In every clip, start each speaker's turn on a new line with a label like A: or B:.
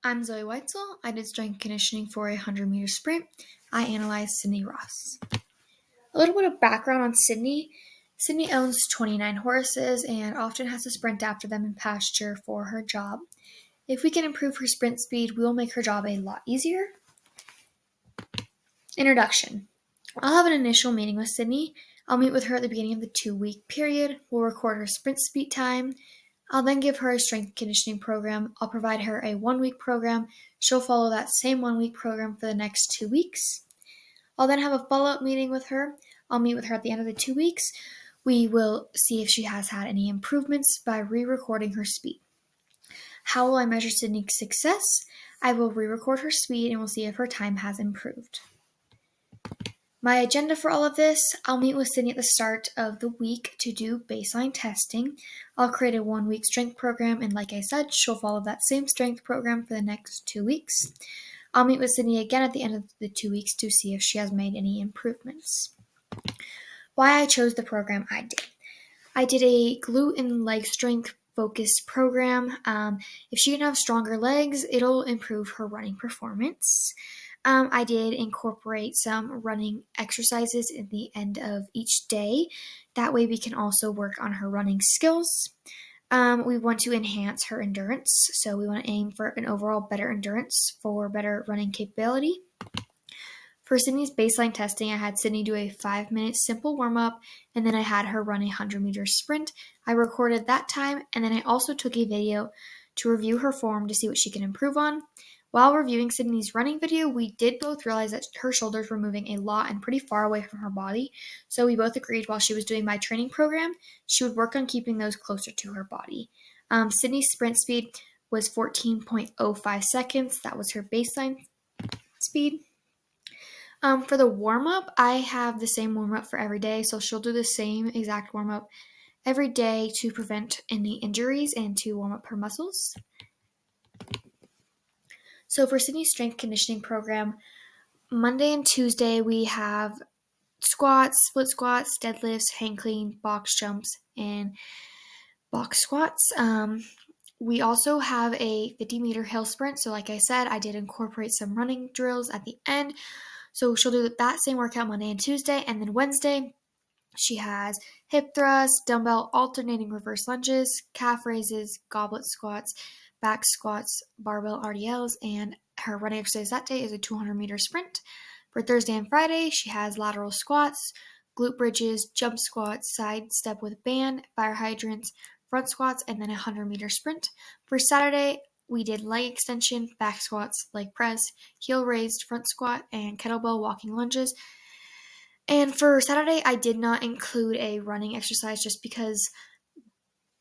A: I'm Zoe Weitzel. I did strength conditioning for a 100-meter sprint. I analyzed Sydney Ross. A little bit of background on Sydney. Sydney owns 29 horses and often has to sprint after them in pasture for her job. If we can improve her sprint speed, we will make her job a lot easier. Introduction. I'll have an initial meeting with Sydney. I'll meet with her at the beginning of the 2-week period. We'll record her sprint speed time. I'll then give her a strength conditioning program. I'll provide her a 1-week program. She'll follow that same 1-week program for the next 2 weeks. I'll then have a follow-up meeting with her. I'll meet with her at the end of the 2 weeks. We will see if she has had any improvements by re-recording her speed. How will I measure Sydney's success? I will re-record her speed and we'll see if her time has improved. My agenda for all of this, I'll meet with Sydney at the start of the week to do baseline testing. I'll create a 1-week strength program, and like I said, she'll follow that same strength program for the next 2 weeks. I'll meet with Sydney again at the end of the 2 weeks to see if she has made any improvements. Why I chose the program I did. I did a glute and leg strength focused program. If she can have stronger legs, it'll improve her running performance. I did incorporate some running exercises at the end of each day. That way we can also work on her running skills. We want to enhance her endurance, so we want to aim for an overall better endurance for better running capability. For Sydney's baseline testing, I had Sydney do a 5-minute simple warm-up, and then I had her run a 100-meter sprint. I recorded that time, and then I also took a video to review her form to see what she can improve on. While reviewing Sydney's running video, we did both realize that her shoulders were moving a lot and pretty far away from her body, so we both agreed while she was doing my training program, she would work on keeping those closer to her body. Sydney's sprint speed was 14.05 seconds. That was her baseline speed. For the warm-up, I have the same warm-up for every day, so she'll do the same exact warm-up every day to prevent any injuries and to warm up her muscles. So for Sydney's strength conditioning program, Monday and Tuesday we have squats, split squats, deadlifts, hang clean, box jumps, and box squats. We also have a 50-meter hill sprint. So like I said, I did incorporate some running drills at the end. So she'll do that same workout Monday and Tuesday. And then Wednesday, she has hip thrusts, dumbbell alternating reverse lunges, calf raises, goblet squats, back squats, barbell RDLs, and her running exercise that day is a 200-meter sprint. For Thursday and Friday, she has lateral squats, glute bridges, jump squats, side step with band, fire hydrants, front squats, and then a 100-meter sprint. For Saturday, we did leg extension, back squats, leg press, heel raised front squat, and kettlebell walking lunges. And for Saturday, I did not include a running exercise just because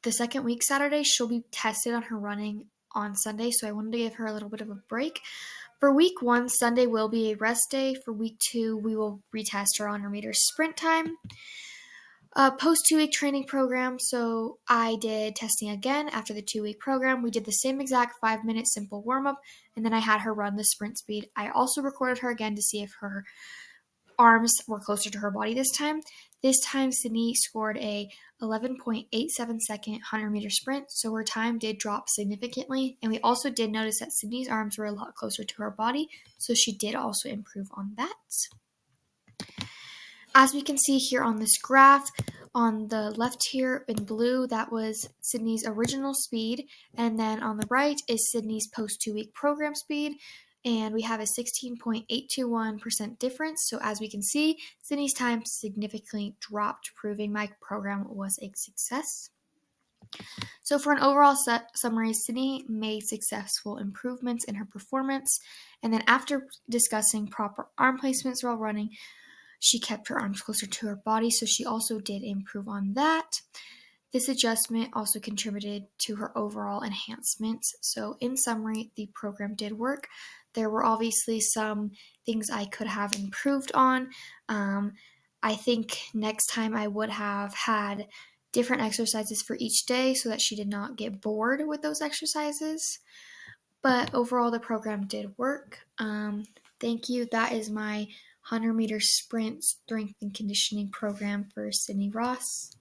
A: the second week Saturday, she'll be tested on her running on Sunday, so I wanted to give her a little bit of a break. For week 1, Sunday will be a rest day. For week 2, we will retest her 100-meter sprint time. Post 2-week training program, so I did testing again after the 2-week program. We did the same exact 5-minute simple warm-up, and then I had her run the sprint speed. I also recorded her again to see if her arms were closer to her body this time. This time, Sydney scored a 11.87 second 100-meter sprint, so her time did drop significantly. And we also did notice that Sydney's arms were a lot closer to her body, so she did also improve on that. As we can see here on this graph, on the left here in blue, that was Sydney's original speed, and then on the right is Sydney's post 2-week program speed, and we have a 16.821% difference. So as we can see, Sydney's time significantly dropped, proving my program was a success. So for an overall summary, Sydney made successful improvements in her performance, and then after discussing proper arm placements while running, she kept her arms closer to her body, so she also did improve on that. This adjustment also contributed to her overall enhancements. So in summary, the program did work. There were obviously some things I could have improved on. I think next time I would have had different exercises for each day so that she did not get bored with those exercises. But overall, the program did work. Thank you. That is my 100-meter sprint strength and conditioning program for Sydney Ross.